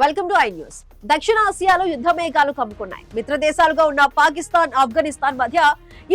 Welcome to I news. దక్షిణాసియాలో యుద్ధ మేఘాలు కమ్ముకున్నాయి. మిత్ర దేశాలుగా ఉన్న పాకిస్తాన్, ఆఫ్ఘనిస్తాన్ మధ్య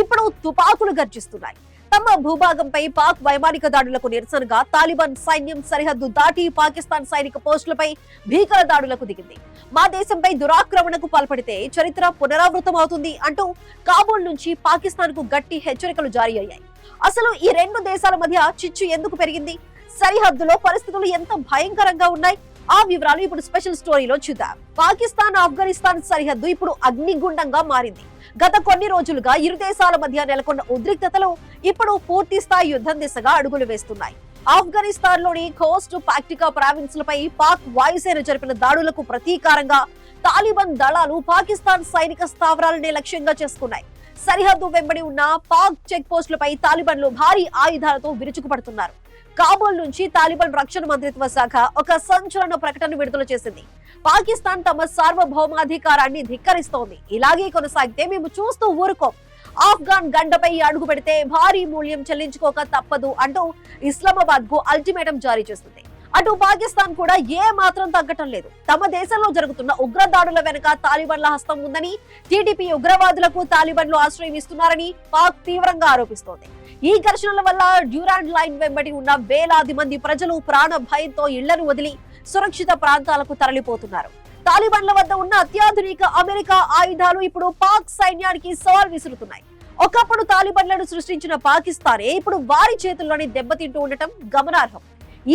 ఇప్పుడు తుపాకులు గర్జిస్తున్నాయి. తమ భూభాగంపై పాక్ వైమానిక దాడులకు నిరసనగా తాలిబాన్ సైన్యం సరిహద్దు దాటి పాకిస్తాన్ సైనిక పోస్టులపై భీకర దాడులకు దిగింది. మా దేశంపై దురాక్రమణకు పాల్పడితే చరిత్ర పునరావృతం అవుతుంది అంటూ కాబూల్ నుంచి పాకిస్తాన్ కు గట్టి హెచ్చరికలు జారీ అయ్యాయి. అసలు ఈ రెండు దేశాల మధ్య చిచ్చు ఎందుకు పెరిగింది? సరిహద్దులో పరిస్థితులు ఎంత భయంకరంగా ఉన్నాయి? ఆ వివరాలు ఇప్పుడు స్పెషల్ స్టోరీలో చూద్దాం. పాకిస్తాన్, ఆఫ్ఘనిస్తాన్ సరిహద్దు ఇప్పుడు అగ్నిగుండంగా మారింది. గత కొన్ని రోజులుగా ఇరు దేశాల మధ్య నెలకొన్న ఉద్రిక్తతలు ఇప్పుడు పూర్తి స్థాయి యుద్ధం దిశగా అడుగులు వేస్తున్నాయి. ఆఫ్ఘనిస్తాన్ లోని కోస్ట్ పాక్టికా ప్రావిన్స్ లపై పాక్ వాయుసేన జరిపిన దాడులకు ప్రతీకారంగా తాలిబాన్ దళాలు పాకిస్తాన్ సైనిక స్థావరాలనే లక్ష్యంగా చేసుకున్నాయి. సరిహద్దు వెంబడి ఉన్న పాక్ చెక్ పోస్టులపై తాలిబాన్లు భారీ ఆయుధాలతో విరుచుకుపడుతున్నారు. కాబూల్ నుంచి తాలిబాన్ రక్షణ మంత్రిత్వ శాఖ ఒక సంచలన ప్రకటన విడుదల చేసింది. పాకిస్తాన్ తమ సార్వభౌమాధికారాన్ని ధిక్కరిస్తోంది. ఇలాగే కొనసాగితే మేము చూస్తూ ఊరుకోం. ఆఫ్ఘాన్ గండపై అడుగు పెడితే భారీ మూల్యం చెల్లించుకోక తప్పదు అంటూ ఇస్లామాబాద్ కు అల్టిమేటం జారీ చేస్తుంది. అటు పాకిస్తాన్ కూడా ఏ మాత్రం తగ్గటం లేదు. తమ దేశంలో జరుగుతున్న ఉగ్రదాడుల వెనుక తాలిబాన్ల హస్తం ఉందని, టీడీపీ ఉగ్రవాదులకు తాలిబాన్లు ఆశ్రయం ఇస్తున్నారని పాక్ తీవ్రంగా ఆరోపిస్తోంది. ఈ ఘర్షణల వల్ల డ్యూరాండ్ లైన్ వెంబడి ఉన్న వేలాది మంది ప్రజలు ప్రాణ భయంతో ఇళ్లను వదిలి సురక్షిత ప్రాంతాలకు తరలిపోతున్నారు. తాలిబాన్ల వద్ద ఉన్న అత్యాధునిక అమెరికా ఆయుధాలు ఇప్పుడు పాక్ సైన్యానికి సవాల్ విసురుతున్నాయి. ఒకప్పుడు తాలిబాన్లను సృష్టించిన పాకిస్తానే ఇప్పుడు వారి చేతుల్లోని దెబ్బతింటూ ఉండటం గమనార్హం.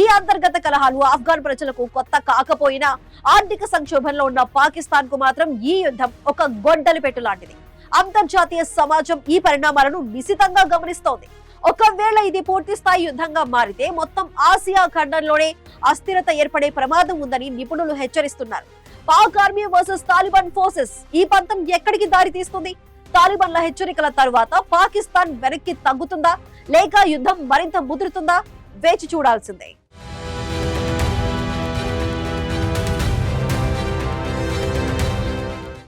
ఈ అంతర్గత కలహాలు ఆఫ్ఘాన్ ప్రజలకు కొత్త కాకపోయినా ఆర్థిక సంక్షోభంలో ఉన్న పాకిస్తాన్ కు మాత్రం ఈ యుద్ధం ఒక గొడ్డలి పెట్టు లాంటిది. అంతర్జాతీయ సమాజం ఈ పరిణామాలను నిశితంగా గమనిస్తోంది. ఒకవేళ ఇది పూర్తి స్థాయి యుద్ధంగా మారితే మొత్తం ఆసియా ఖండంలోనే అస్థిరత ఏర్పడే ప్రమాదం ఉందని నిపుణులు హెచ్చరిస్తున్నారు. Pak army versus Taliban forces ఈ పంతం ఎక్కడికి దారి తీస్తుంది? తాలిబాన్ల హెచ్చరికల తరువాత పాకిస్తాన్ వెనక్కి తగ్గుతుందా లేక యుద్ధం మరింత ముదురుతుందా? వేచి చూడాల్సిందే.